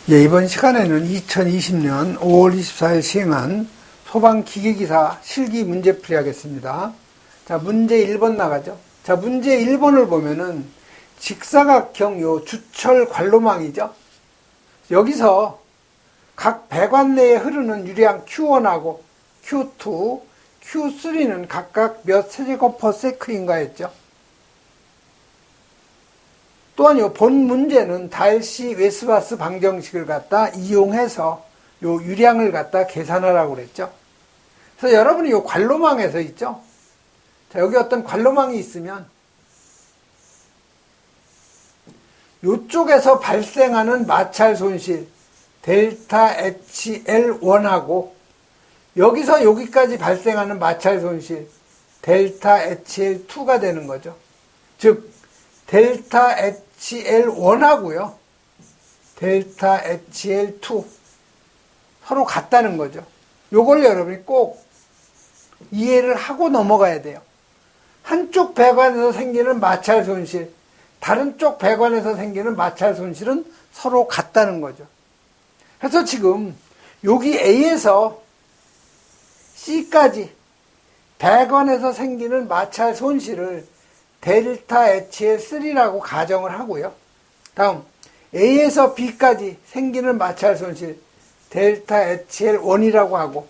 예, 이번 시간에는 2020년 5월 24일 시행한 소방기계기사 실기 문제풀이 하겠습니다. 자, 문제 1번 나가죠. 자, 문제 1번을 보면은 직사각형 요 주철 관로망이죠. 여기서 각 배관 내에 흐르는 유량 Q1하고 Q2, Q3는 각각 몇 세제곱퍼세크인가 했죠. 또한 본 문제는 달시 웨스바스 방정식을 갖다 이용해서 요 유량을 갖다 계산하라고 그랬죠. 그래서 여러분이 요 관로망에서 있죠. 자, 여기 어떤 관로망이 있으면 요쪽에서 발생하는 마찰 손실 델타 HL1하고 여기서 여기까지 발생하는 마찰 손실 델타 HL2가 되는 거죠. 즉 델타 HL1하고요. 델타 HL2 서로 같다는 거죠. 요걸 여러분이 꼭 이해를 하고 넘어가야 돼요. 한쪽 배관에서 생기는 마찰 손실, 다른 쪽 배관에서 생기는 마찰 손실은 서로 같다는 거죠. 그래서 지금 여기 A에서 C까지 배관에서 생기는 마찰 손실을 델타 HL3라고 가정을 하고요. 다음 A에서 B까지 생기는 마찰 손실 델타 HL1이라고 하고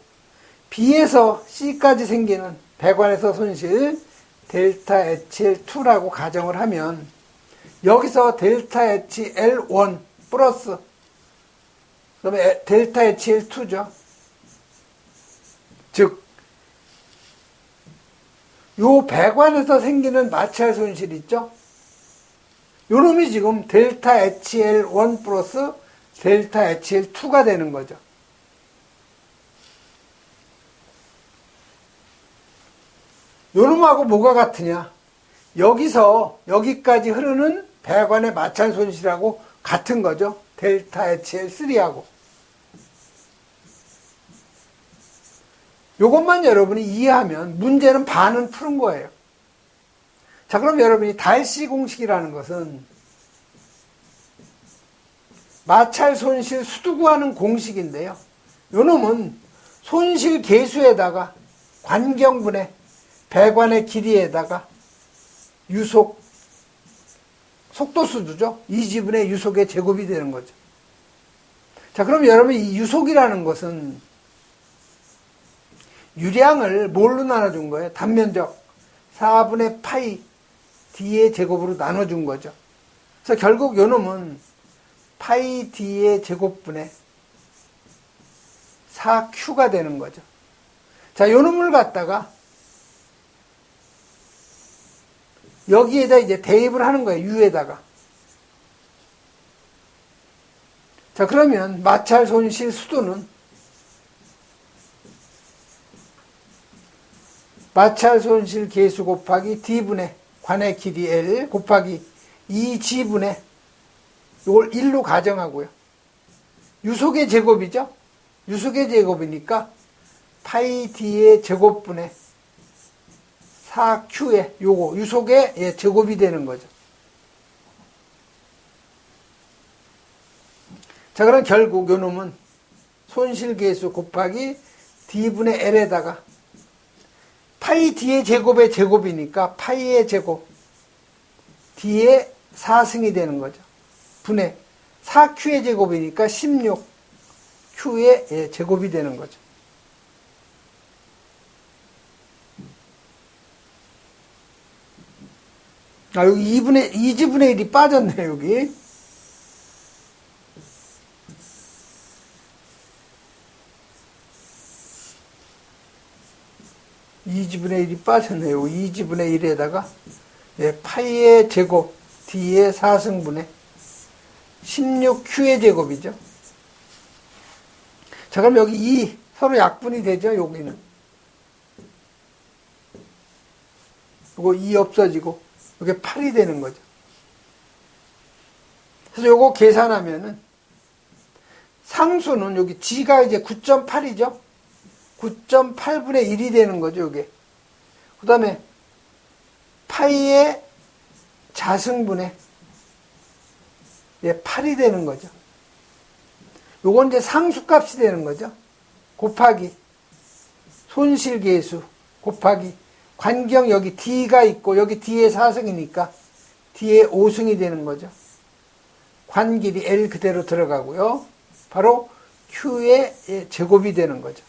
B에서 C까지 생기는 배관에서 손실 델타 HL2라고 가정을 하면 여기서 델타 HL1 플러스 그다음에 델타 HL2죠. 즉 요 배관에서 생기는 마찰 손실 있죠? 요 놈이 지금 델타 HL1 플러스 델타 HL2가 되는 거죠. 요 놈하고 뭐가 같으냐? 여기서 여기까지 흐르는 배관의 마찰 손실하고 같은 거죠. 델타 HL3하고. 요것만 여러분이 이해하면 문제는 반은 푸는 거예요. 자, 그럼 여러분이 달시 공식이라는 것은 마찰 손실 수도 구하는 공식인데요. 요 놈은 손실 계수에다가 관경분의 배관의 길이에다가 유속, 속도수죠. 이 지분의 유속의 제곱이 되는 거죠. 자, 그럼 여러분 이 유속이라는 것은 유량을 뭘로 나눠준 거예요? 단면적 4분의 파이 d의 제곱으로 나눠준 거죠. 그래서 결국 요 놈은 파이 d의 제곱분의 4q가 되는 거죠. 자, 요 놈을 갖다가 여기에다 이제 대입을 하는 거예요. u에다가. 자, 그러면 마찰 손실 수도는 마찰 손실 계수 곱하기 d분의 관의 길이 L 곱하기 2g분의 이걸 1로 가정하고요. 유속의 제곱이죠. 유속의 제곱이니까 파이 d의 제곱분의 4q의 요거 유속의 제곱이 되는 거죠. 자, 그럼 결국 요 놈은 손실 계수 곱하기 d분의 L에다가 파이 d의 제곱의 제곱이니까 파이의 제곱 d의 4승이 되는 거죠. 분의 4q의 제곱이니까 16q의 제곱이 되는 거죠. 아, 여기 2지분의 1이 빠졌네, 여기. (2지분의 1이) 빠졌네요. 2지분의 1에다가 파이의 제곱 d의 4승분의 16q의 제곱이죠. 자, 그럼 여기 2 서로 약분이 되죠. 여기는 요거 2 없어지고 이게 8이 되는 거죠. 그래서 요거 계산하면은 상수는 여기 g가 이제 9.8이죠. 9.8분의 1이 되는 거죠, 이게. 그 다음에 파이의 자승분의 8이 되는 거죠. 요건 이제 상수값이 되는 거죠. 곱하기 손실계수 곱하기 관경 여기 D가 있고 여기 D의 4승이니까 D의 5승이 되는 거죠. 관길이 L 그대로 들어가고요. 바로 Q의 제곱이 되는 거죠.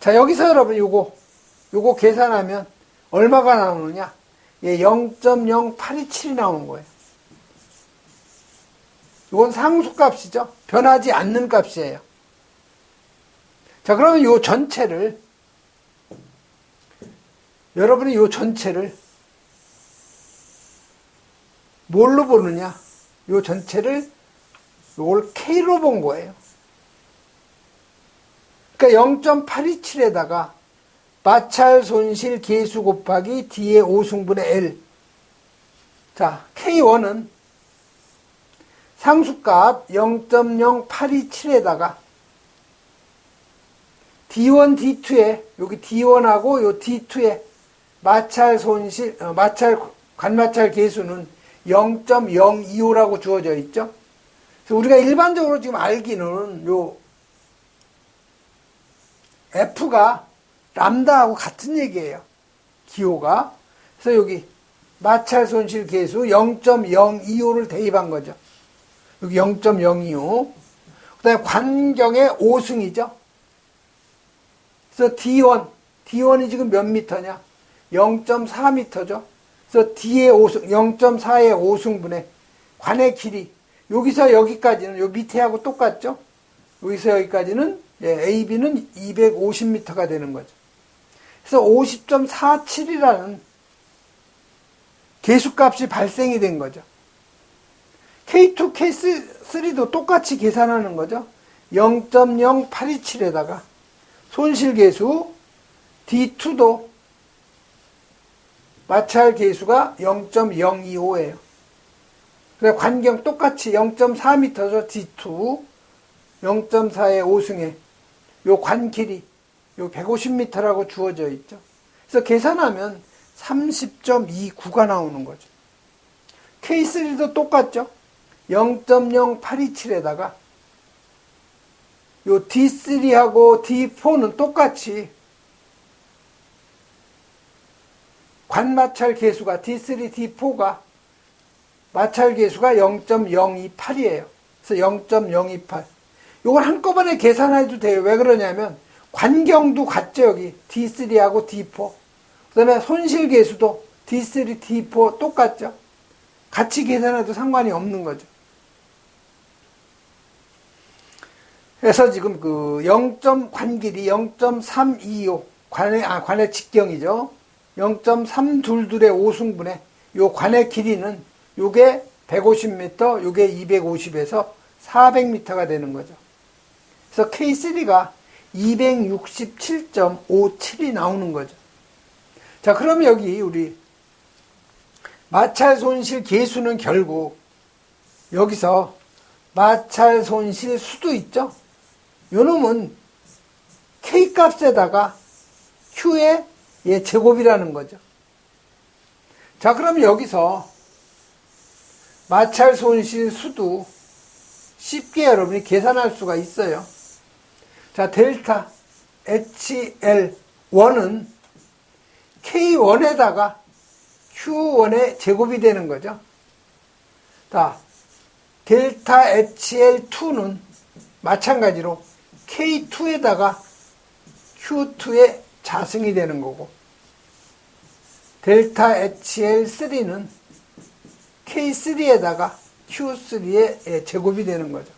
자, 여기서 여러분 요거 계산하면 얼마가 나오느냐? 0.0827이 나오는 거예요. 이건 상수값이죠. 변하지 않는 값이에요. 자, 그러면 요 전체를 여러분이 요 전체를 뭘로 보느냐? 요 전체를 요걸 K로 본 거예요. 그러니까 0.827에다가 마찰 손실 계수 곱하기 D의 5승분의 L. 자, K1은 상수값 0.0827에다가 D1, D2에 여기 D1하고 요 D2에 마찰 손실, 관마찰 계수는 0.025라고 주어져 있죠. 그래서 우리가 일반적으로 지금 알기는 요 F가 람다하고 같은 얘기예요. 기호가. 그래서 여기 마찰 손실 계수 0.025를 대입한 거죠. 여기 0.025. 그 다음에 관경의 5승이죠. 그래서 D1이 지금 몇 미터냐? 0.4미터죠. 그래서 D의 5승, 0.4의 5승분의 관의 길이. 여기서 여기까지는, 요 밑에하고 똑같죠? 여기서 여기까지는, AB는 250m가 되는 거죠. 그래서 50.47이라는 계수값이 발생이 된 거죠. K2, K3도 똑같이 계산하는 거죠. 0.0827에다가 손실계수 D2도 마찰 계수가 0.025예요. 그래서 관경 똑같이 0.4m죠. D2 0.4의 5승에 요 관길이 요 150m라고 주어져 있죠. 그래서 계산하면 30.29가 나오는 거죠. K3도 똑같죠. 0.0827에다가 요 D3하고 D4는 똑같이 관마찰 계수가 D3, D4가 마찰 계수가 0.028이에요. 그래서 0.028. 요걸 한꺼번에 계산해도 돼요. 왜 그러냐면 관경도 같죠. 여기 D3하고 D4. 그 다음에 손실 계수도 D3, D4 똑같죠. 같이 계산해도 상관이 없는 거죠. 그래서 지금 그 0. 관길이 0.325 관의 직경이죠. 0.322의 5승분의 요 관의 길이는 요게 150m, 요게 250에서 400m가 되는 거죠. 그래서 K3가 267.57이 나오는 거죠. 자, 그러면 여기 우리 마찰 손실 계수는 결국 여기서 마찰 손실 수도 있죠. 요 놈은 K값에다가 Q의 제곱이라는 거죠. 자, 그럼 여기서 마찰 손실 수도 쉽게 여러분이 계산할 수가 있어요. 자, 델타 HL1은 K1에다가 Q1의 제곱이 되는 거죠. 자, 델타 HL2는 마찬가지로 K2에다가 Q2의 자승이 되는 거고, 델타 HL3는 K3에다가 Q3의 제곱이 되는 거죠.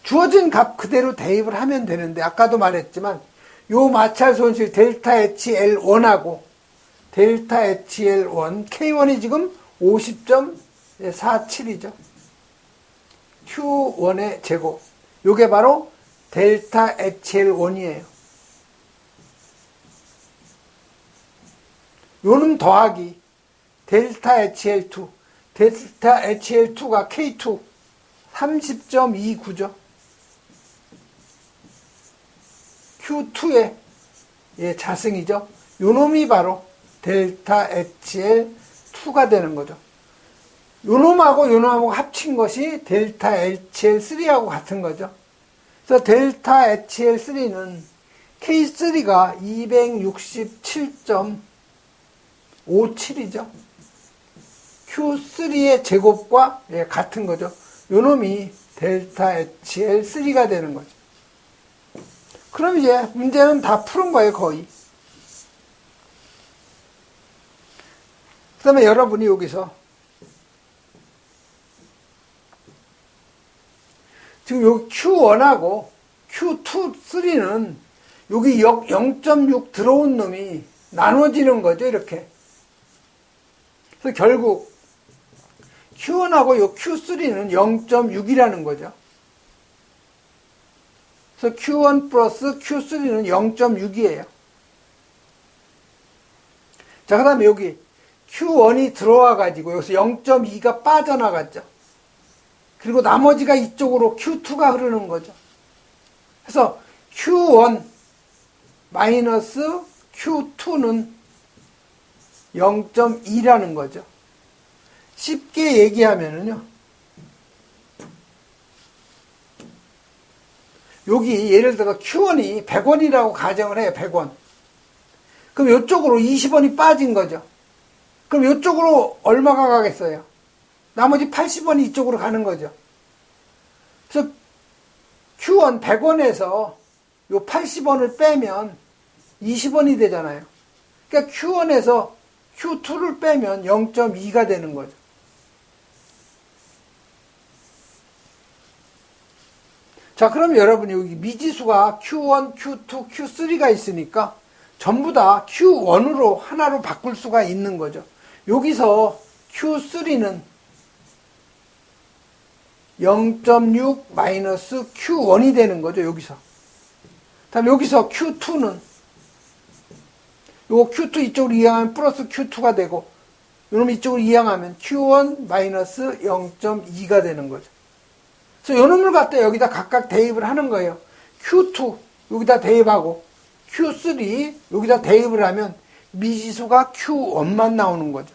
주어진 값 그대로 대입을 하면 되는데, 아까도 말했지만 요 마찰 손실 델타 HL1하고 델타 HL1, K1이 지금 50.47이죠. Q1의 제곱. 요게 바로 델타 HL1이에요. 요는 더하기 델타 HL2. 델타 HL2가 K2 30.29죠. Q2의 자승이죠. 요 놈이 바로 델타 HL2가 되는 거죠. 요 놈하고 요 놈하고 합친 것이 델타 HL3하고 같은 거죠. 그래서 델타 HL3는 K3가 267.57이죠. Q3의 제곱과 같은 거죠. 요 놈이 델타 HL3가 되는 거죠. 그럼 이제 문제는 다 푸는 거예요, 거의. 그 다음에 여러분이 여기서 지금 여기 Q1하고 Q2, 3는 여기 0.6 들어온 놈이 나눠지는 거죠, 이렇게. 그래서 결국 Q1하고 요 Q3는 0.6이라는 거죠. 그래서 Q1 플러스 Q3는 0.6이에요. 자, 그 다음에 여기 Q1이 들어와가지고 여기서 0.2가 빠져나갔죠. 그리고 나머지가 이쪽으로 Q2가 흐르는 거죠. 그래서 Q1 마이너스 Q2는 0.2라는 거죠. 쉽게 얘기하면은요, 여기 예를 들어 Q1이 100원이라고 가정을 해요. 100원. 그럼 이쪽으로 20원이 빠진 거죠. 그럼 이쪽으로 얼마가 가겠어요? 나머지 80원이 이쪽으로 가는 거죠. 그래서 Q1 100원에서 요 80원을 빼면 20원이 되잖아요. 그러니까 Q1에서 Q2를 빼면 0.2가 되는 거죠. 자, 그럼 여러분이 여기 미지수가 Q1, Q2, Q3가 있으니까 전부 다 Q1으로 하나로 바꿀 수가 있는 거죠. 여기서 Q3는 0.6 마이너스 Q1이 되는 거죠, 여기서. 다음 여기서 Q2는 요거 Q2 이쪽으로 이항하면 플러스 Q2가 되고, 요놈 이쪽으로 이항하면 Q1 마이너스 0.2가 되는 거죠. 그래서 요놈을 갖다 여기다 각각 대입을 하는 거예요. Q2 여기다 대입하고 Q3 여기다 대입을 하면 미지수가 Q1만 나오는 거죠.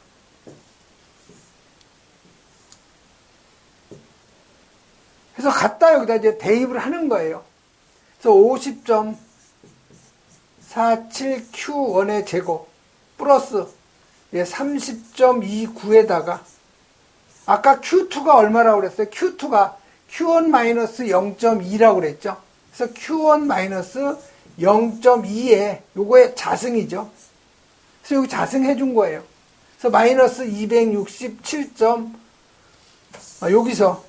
그래서 갖다 여기다 이제 대입을 하는 거예요. 그래서 50.47Q1의 제곱 플러스 30.29에다가 아까 Q2가 얼마라고 그랬어요? Q2가 Q1-0.2라고 그랬죠? 그래서 Q1-0.2에 요거의 자승이죠. 그래서 여기 자승해 준 거예요. 그래서 마이너스 267. 여기서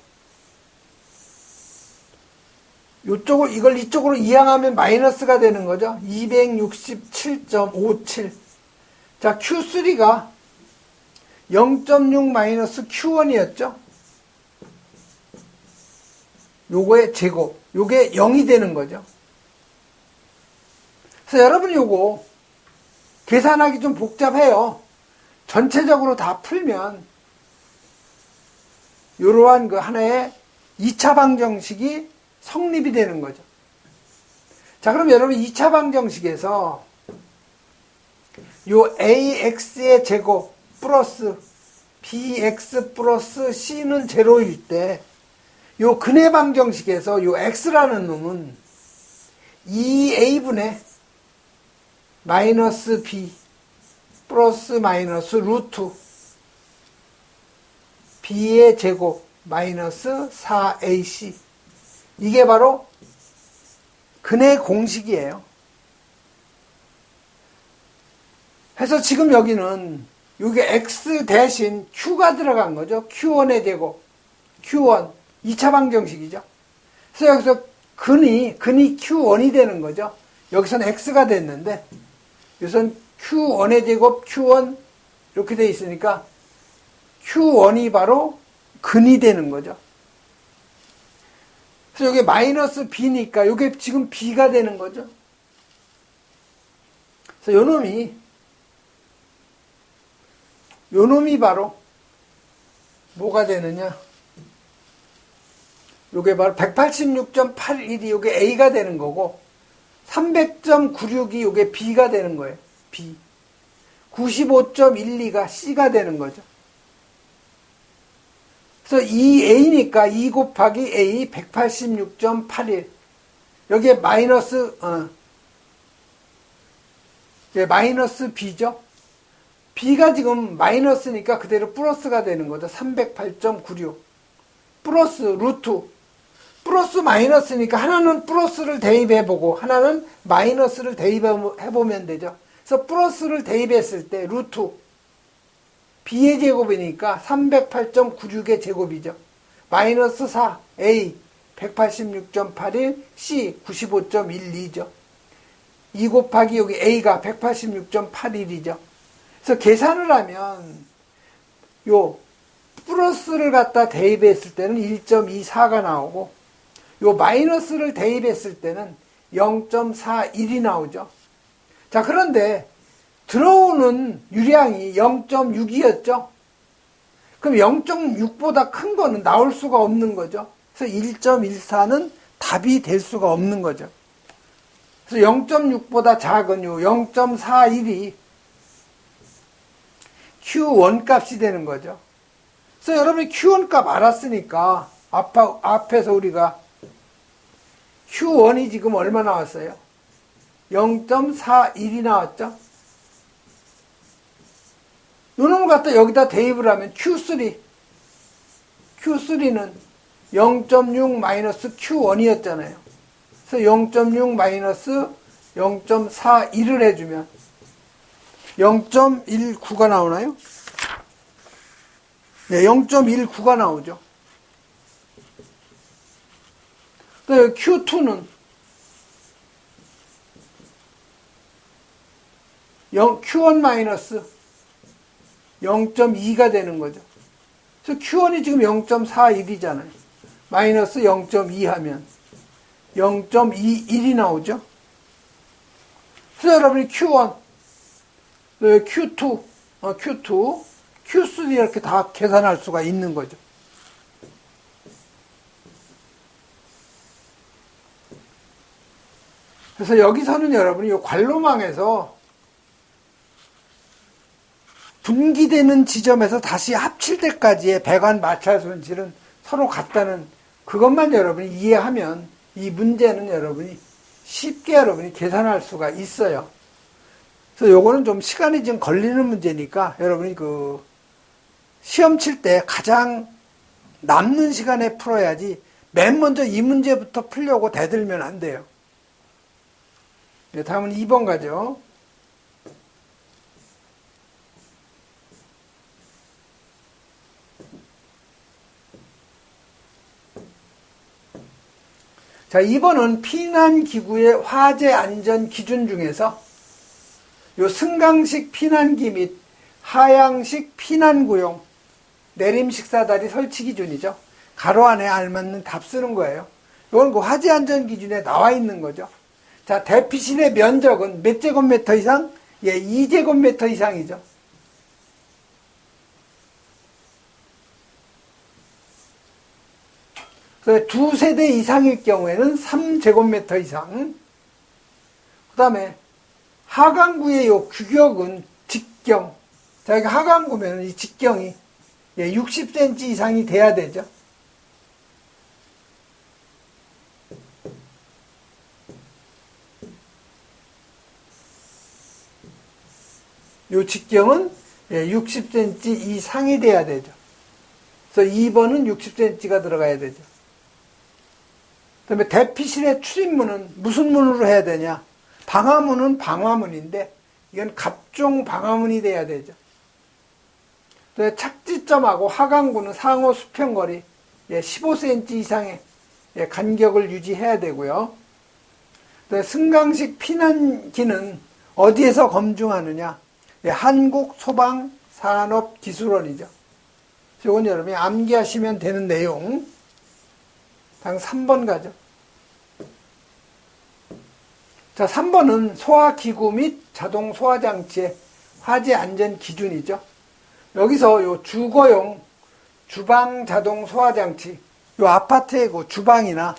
요쪽을 이걸 이쪽으로 이항하면 마이너스가 되는 거죠. 267.57. 자, Q3가 0.6 마이너스 Q1이었죠. 요거의 제곱, 요게 0이 되는 거죠. 그래서 여러분 요거 계산하기 좀 복잡해요. 전체적으로 다 풀면 이러한 그 하나의 2차 방정식이 성립이 되는 거죠. 자, 그럼 여러분 2차 방정식에서 요 AX의 제곱 플러스 BX 플러스 C는 제로일 때 요 근해 방정식에서 요 X라는 놈은 2A분의 마이너스 B 플러스 마이너스 루트 B의 제곱 마이너스 4AC 이게 바로 근해 공식이에요. 그래서 지금 여기는 여기 X 대신 Q가 들어간 거죠. Q1의 제곱 Q1 2차 방정식이죠. 그래서 여기서 근이 Q1이 되는 거죠. 여기서는 X가 됐는데 여기서는 Q1의 제곱 Q1 이렇게 돼 있으니까 Q1이 바로 근이 되는 거죠. 그래서 여기 마이너스 B니까 이게 지금 B가 되는 거죠. 그래서 요 놈이 바로 뭐가 되느냐? 요게 바로 186.81이 요게 A가 되는 거고 300.96이 요게 B가 되는 거예요. B. 95.12가 C가 되는 거죠. 그래서 2A니까 2 곱하기 A 186.81 여기에 마이너스 B죠. B가 지금 마이너스니까 그대로 플러스가 되는 거죠. 308.96 플러스 루트, 플러스 마이너스니까 하나는 플러스를 대입해보고 하나는 마이너스를 대입해보면 되죠. 그래서 플러스를 대입했을 때 루트 B의 제곱이니까 308.96의 제곱이죠. 마이너스 4 A 186.81 C 95.12죠. 2 곱하기 여기 A가 186.81이죠. 그래서 계산을 하면 요 플러스를 갖다 대입했을 때는 1.24가 나오고 요 마이너스를 대입했을 때는 0.41이 나오죠. 자, 그런데 들어오는 유량이 0.6이었죠. 그럼 0.6보다 큰 거는 나올 수가 없는 거죠. 그래서 1.14는 답이 될 수가 없는 거죠. 그래서 0.6보다 작은 요 0.41이 Q1 값이 되는 거죠. 그래서 여러분이 Q1 값 알았으니까 앞에서 우리가 Q1이 지금 얼마 나왔어요? 0.41이 나왔죠. 요놈을 갖다 여기다 대입을 하면 Q3는 0.6 마이너스 Q1이었잖아요. 그래서 0.6 마이너스 0.41을 해주면 0.19가 나오나요? 네, 0.19가 나오죠. 또 Q2는 Q1 마이너스 0.2가 되는 거죠. 그래서 Q1이 지금 0.41이잖아요. 마이너스 0.2 하면 0.21이 나오죠. 그래서 여러분이 Q1, Q2, Q3 이렇게 다 계산할 수가 있는 거죠. 그래서 여기서는 여러분이 이 관로망에서 분기되는 지점에서 다시 합칠 때까지의 배관 마찰 손실은 서로 같다는 그것만 여러분이 이해하면 이 문제는 여러분이 쉽게 여러분이 계산할 수가 있어요. 그래서 요거는 좀 시간이 좀 걸리는 문제니까 여러분이 그 시험 칠 때 가장 남는 시간에 풀어야지 맨 먼저 이 문제부터 풀려고 대들면 안 돼요. 네, 다음은 2번 가죠. 자, 2번은 피난기구의 화재 안전 기준 중에서 요 승강식 피난기 및 하향식 피난구용 내림식 사다리 설치 기준이죠. 가로 안에 알맞는 답 쓰는 거예요. 이건 그 화재 안전 기준에 나와 있는 거죠. 자, 대피실의 면적은 몇 제곱미터 이상? 예, 2제곱미터 이상이죠. 그래서 2세대 이상일 경우에는 3제곱미터 이상. 그 다음에 하강구의 요 규격은 직경. 자, 여기 하강구면 이 직경이 60cm 이상이 돼야 되죠. 요 직경은 60cm 이상이 돼야 되죠. 그래서 2번은 60cm가 들어가야 되죠. 그 다음에 대피실의 출입문은 무슨 문으로 해야 되냐? 방화문은 방화문인데 이건 갑종 방화문이 돼야 되죠. 또 착지점하고 하강구는 상호 수평거리 15cm 이상의 간격을 유지해야 되고요. 또 승강식 피난기는 어디에서 검증하느냐? 한국소방산업기술원이죠. 이건 여러분이 암기하시면 되는 내용. 다음 3번 가죠. 자, 3번은 소화기구 및 자동 소화장치의 화재 안전 기준이죠. 여기서 요 주거용 주방 자동 소화장치, 요 아파트의 그 주방이나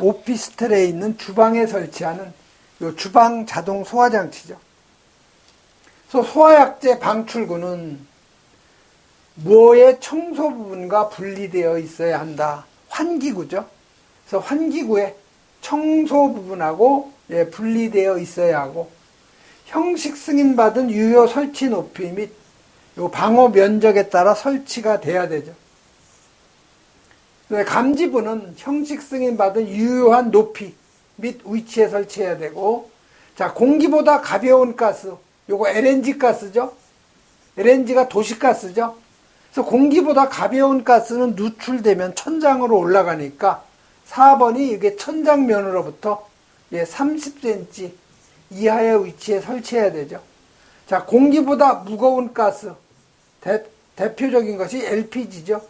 오피스텔에 있는 주방에 설치하는 요 주방 자동 소화장치죠. 그래서 소화약재 방출구는 무어의 청소 부분과 분리되어 있어야 한다. 환기구죠. 그래서 환기구에 청소 부분하고 분리되어 있어야 하고, 형식 승인받은 유효 설치 높이 및 요 방호 면적에 따라 설치가 돼야 되죠. 감지부는 형식 승인받은 유효한 높이 및 위치에 설치해야 되고, 자, 공기보다 가벼운 가스, 요거 LNG 가스죠. LNG가 도시가스죠. 그래서 공기보다 가벼운 가스는 누출되면 천장으로 올라가니까 4번이 이게 천장면으로부터 30cm 이하의 위치에 설치해야 되죠. 자, 공기보다 무거운 가스, 대표적인 것이 LPG죠.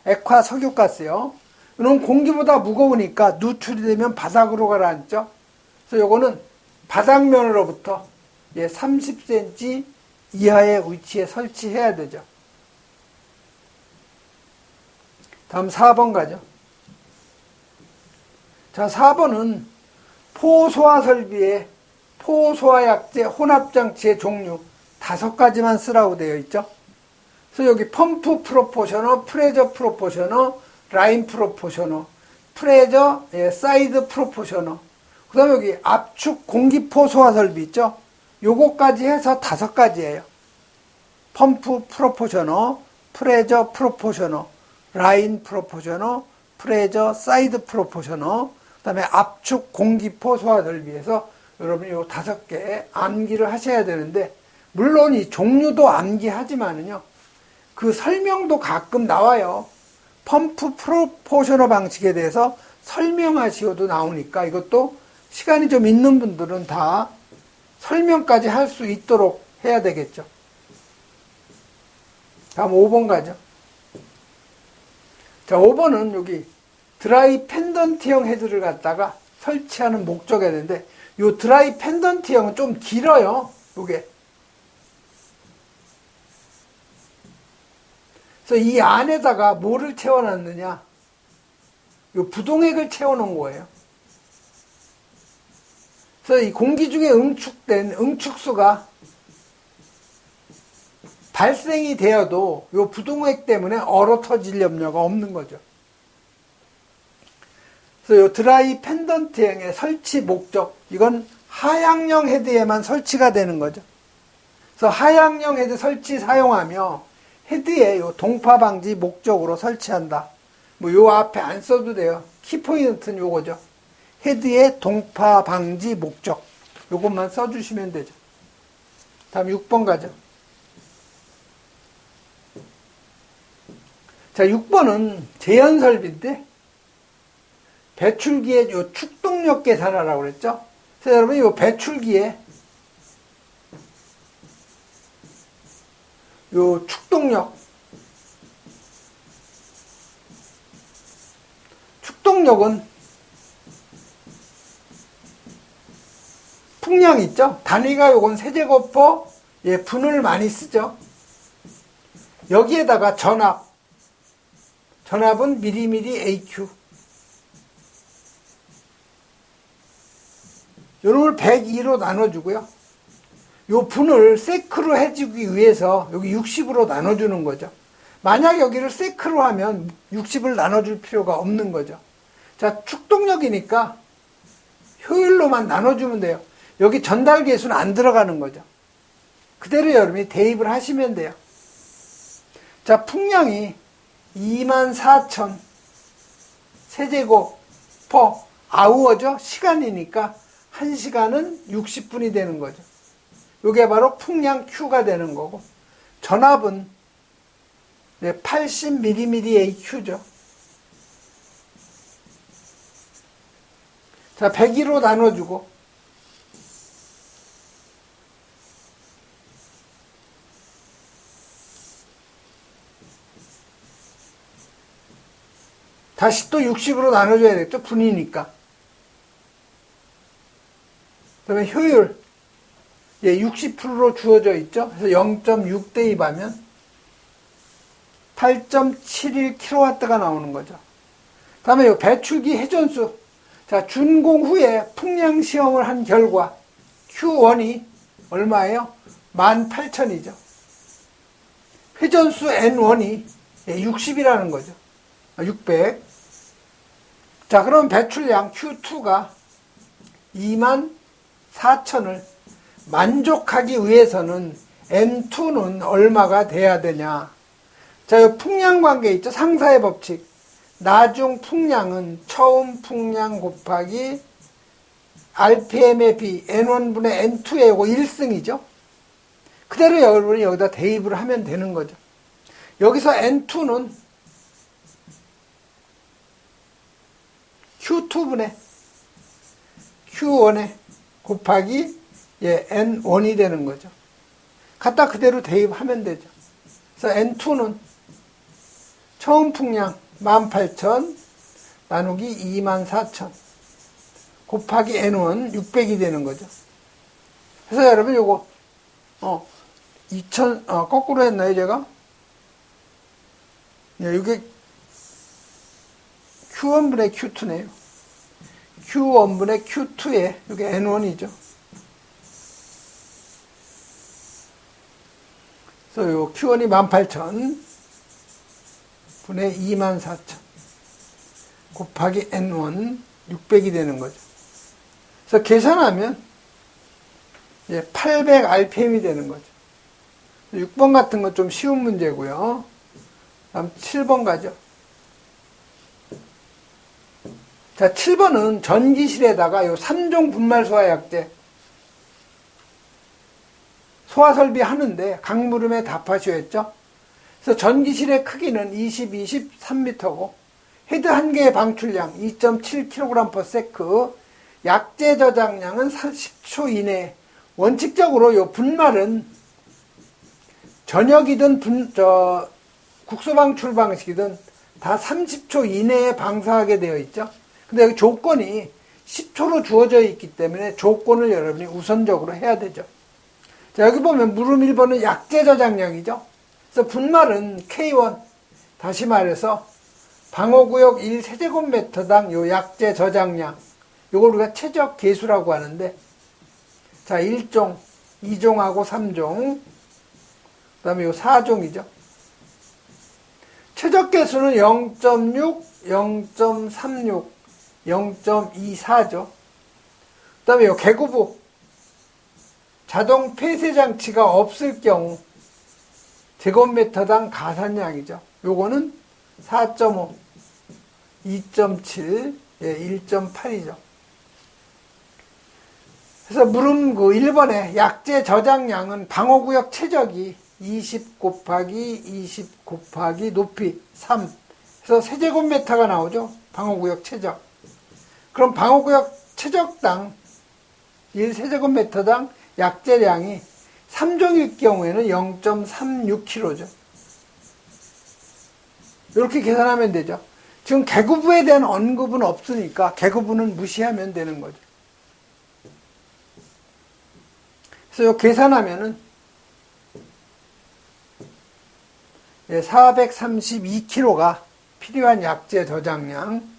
액화 석유가스요. 이건 공기보다 무거우니까 누출이 되면 바닥으로 가라앉죠. 그래서 요거는 바닥면으로부터 30cm 이하의 위치에 설치해야 되죠. 다음 4번 가죠. 자, 4번은 포소화 설비의 포소화 약제 혼합장치의 종류 5가지만 쓰라고 되어 있죠. 그래서 여기 펌프 프로포셔너, 프레저 프로포셔너, 라인 프로포셔너, 프레저 사이드 프로포셔너, 그 다음에 여기 압축 공기 포소화 설비 있죠. 요거까지 해서 5가지예요. 펌프 프로포셔너, 프레저 프로포셔너, 라인 프로포셔너, 프레저 사이드 프로포셔너, 그 다음에 압축 공기포 소화 설비에서 여러분이 요 5개 암기를 하셔야 되는데, 물론 이 종류도 암기하지만은요, 그 설명도 가끔 나와요. 펌프 프로포셔너 방식에 대해서 설명하시오도 나오니까 이것도 시간이 좀 있는 분들은 다 설명까지 할 수 있도록 해야 되겠죠. 다음 5번 가죠. 자, 5번은 여기 드라이 펜던트형 헤드를 갖다가 설치하는 목적이 되는데, 요 드라이 펜던트형은 좀 길어요. 요게. 그래서 이 안에다가 뭐를 채워놨느냐? 요 부동액을 채워놓은 거예요. 그래서 이 공기 중에 응축된 응축수가 발생이 되어도 요 부동액 때문에 얼어 터질 염려가 없는 거죠. 그래서 요 드라이 펜던트형의 설치 목적, 이건 하향형 헤드에만 설치가 되는 거죠. 그래서 하향형 헤드 설치 사용하며 헤드의 요 동파 방지 목적으로 설치한다. 뭐 요 앞에 안 써도 돼요. 키포인트는 요거죠. 헤드의 동파 방지 목적. 요것만 써주시면 되죠. 다음 6번 가죠. 자, 6번은 제연 설비인데, 배출기의 요 축동력 계산하라고 그랬죠? 그래서 여러분, 요 배출기에 요 축동력은 풍량 있죠? 단위가 요건 세제곱퍼 분을 많이 쓰죠? 여기에다가 전압은 미리미리 AQ. 요놈을 102로 나눠주고요. 요 분을 세크로 해주기 위해서 여기 60으로 나눠주는 거죠. 만약 여기를 세크로 하면 60을 나눠줄 필요가 없는 거죠. 자, 축동력이니까 효율로만 나눠주면 돼요. 여기 전달 계수는 안 들어가는 거죠. 그대로 여러분이 대입을 하시면 돼요. 자, 풍량이 24,000 세제곱 퍼 아우어죠. 시간이니까 1시간은 60분이 되는 거죠. 이게 바로 풍량 Q가 되는 거고, 전압은 80mm의 Q죠. 자, 102로 나눠주고, 다시 또 60으로 나눠줘야 되겠죠. 분이니까. 그 다음에 효율. 60%로 주어져 있죠. 그래서 0.6 대입하면 8.71kW가 나오는 거죠. 그 다음에 이 배출기 회전수. 자, 준공 후에 풍량 시험을 한 결과 Q1이 얼마예요? 18,000이죠. 회전수 N1이 60이라는 거죠. 600. 자, 그럼 배출량 Q2가 24,000을 만족하기 위해서는 N2는 얼마가 돼야 되냐. 자, 이 풍량 관계 있죠? 상사의 법칙. 나중 풍량은 처음 풍량 곱하기 RPM의 비 N1분의 N2의 요거 1승이죠. 그대로 여러분이 여기다 대입을 하면 되는 거죠. 여기서 N2는 Q2분의 Q1에 곱하기 N1이 되는 거죠. 갖다 그대로 대입하면 되죠. 그래서 N2는 처음 풍량 18,000 나누기 24,000 곱하기 N1 600이 되는 거죠. 그래서 여러분 요거 2000 거꾸로 했나요 제가? 이게 Q1분의 Q2네요. Q1분의 Q2에 이게 N1이죠. 그래서 요 Q1이 18,000 분의 24,000 곱하기 N1 600이 되는 거죠. 그래서 계산하면 800rpm이 되는 거죠. 6번 같은 건 좀 쉬운 문제고요. 다음 7번 가죠. 자, 7번은 전기실에다가 요 3종 분말 소화약제 소화 설비 하는데 강물음에 답하시오했죠. 그래서 전기실의 크기는 20, 3m고 헤드 한 개의 방출량 2.7kg/s, 약재 저장량은 10초 이내. 원칙적으로 요 분말은 전역이든 국소 방출 방식이든 다 30초 이내에 방사하게 되어 있죠. 근데 여기 조건이 10초로 주어져 있기 때문에 조건을 여러분이 우선적으로 해야 되죠. 자, 여기 보면 물음 1번은 약재 저장량이죠. 그래서 분말은 K1, 다시 말해서 방호구역 1세제곱미터당 요 약재 저장량, 요걸 우리가 최적 계수라고 하는데, 자, 1종, 2종하고 3종, 그 다음에 요 4종이죠. 최적 계수는 0.6, 0.36, 0.24죠. 그 다음에 요 개구부, 자동 폐쇄 장치가 없을 경우 제곱미터당 가산량이죠. 요거는 4.5, 2.7, 1.8이죠. 그래서 물음 1번에 약재 저장량은 방호구역 최적이 20 곱하기 20 곱하기 높이 3. 그래서 세제곱미터가 나오죠. 방호구역 최적. 그럼 방호구역 최적당 1세제곱미터당 약재량이 3종일 경우에는 0.36kg죠. 이렇게 계산하면 되죠. 지금 개구부에 대한 언급은 없으니까 개구부는 무시하면 되는 거죠. 그래서 이 계산하면은 432kg가 필요한 약재 저장량.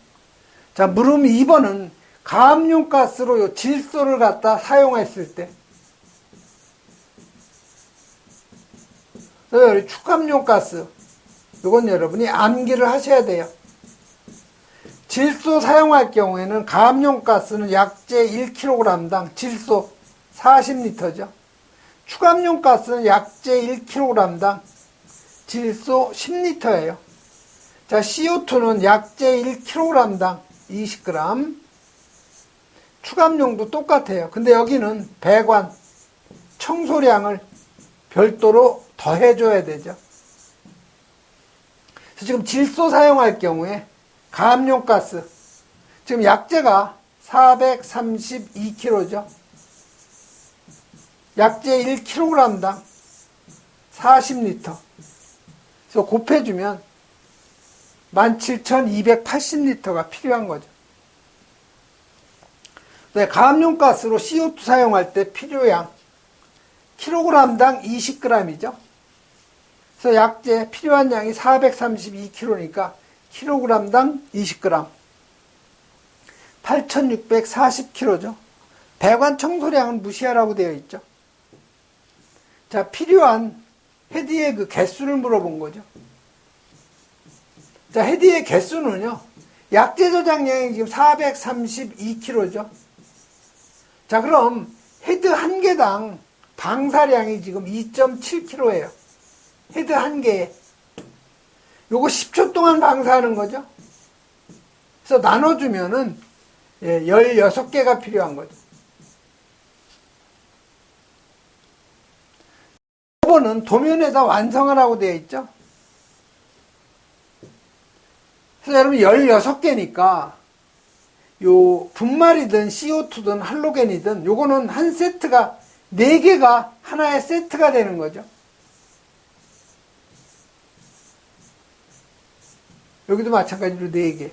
자, 물음 2번은 가압용 가스로 요 질소를 갖다 사용했을 때, 축압용 가스, 이건 여러분이 암기를 하셔야 돼요. 질소 사용할 경우에는 가압용 가스는 약재 1kg당 질소 40L죠. 축압용 가스는 약재 1kg당 질소 10L예요. 자, CO2는 약재 1kg당 20g. 축압용도 똑같아요. 근데 여기는 배관, 청소량을 별도로 더해줘야 되죠. 그래서 지금 질소 사용할 경우에 가압용 가스, 지금 약재가 432kg죠. 약재 1kg당 40L. 그래서 곱해주면 17,280L가 필요한 거죠. 가압용 가스로 CO2 사용할 때 필요량 kg당 20g이죠. 그래서 약재 필요한 양이 432kg니까 kg당 20g. 8,640kg죠. 배관 청소량은 무시하라고 되어 있죠. 자, 필요한 헤드의 개수를 물어본 거죠. 자, 헤드의 개수는요, 약재 저장량이 지금 432kg죠. 자, 그럼 헤드 한 개당 방사량이 지금 2.7kg예요. 헤드 한 개에. 요거 10초 동안 방사하는 거죠. 그래서 나눠주면은 16개가 필요한 거죠. 이거는 도면에다 완성하라고 되어 있죠. 그래서 여러분 16개니까 요 분말이든 CO2든 할로겐이든 요거는 한 세트가 4개가 하나의 세트가 되는 거죠. 여기도 마찬가지로 4개.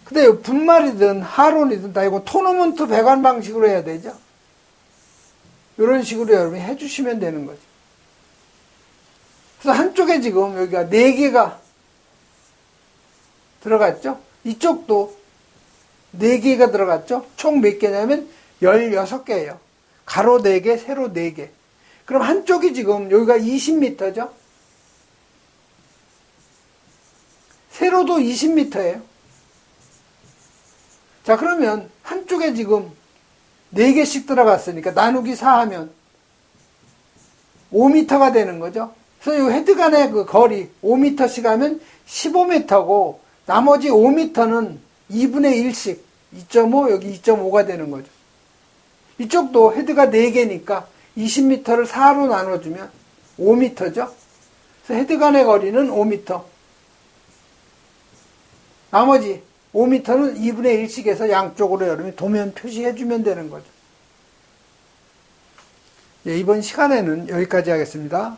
근데 분말이든 하론이든 다 이거 토너먼트 배관 방식으로 해야 되죠. 이런 식으로 여러분이 해주시면 되는 거죠. 그래서 한쪽에 지금 여기가 4개가 들어갔죠. 이쪽도 4개가 들어갔죠. 총 몇 개냐면 16개예요. 가로 4개, 세로 4개. 그럼 한쪽이 지금 여기가 20m죠. 세로도 20m예요. 자, 그러면 한쪽에 지금 4개씩 들어갔으니까 나누기 4 하면 5m가 되는 거죠. 그래서 이 헤드 간의 그 거리 5m씩 하면 15m고 나머지 5m는 2분의 1씩 2.5 여기 2.5가 되는 거죠. 이쪽도 헤드가 4개니까 20m를 4로 나눠주면 5m죠. 그래서 헤드 간의 거리는 5m. 나머지 5m는 2분의 1씩 해서 양쪽으로 여러분이 도면 표시해주면 되는 거죠. 이번 시간에는 여기까지 하겠습니다.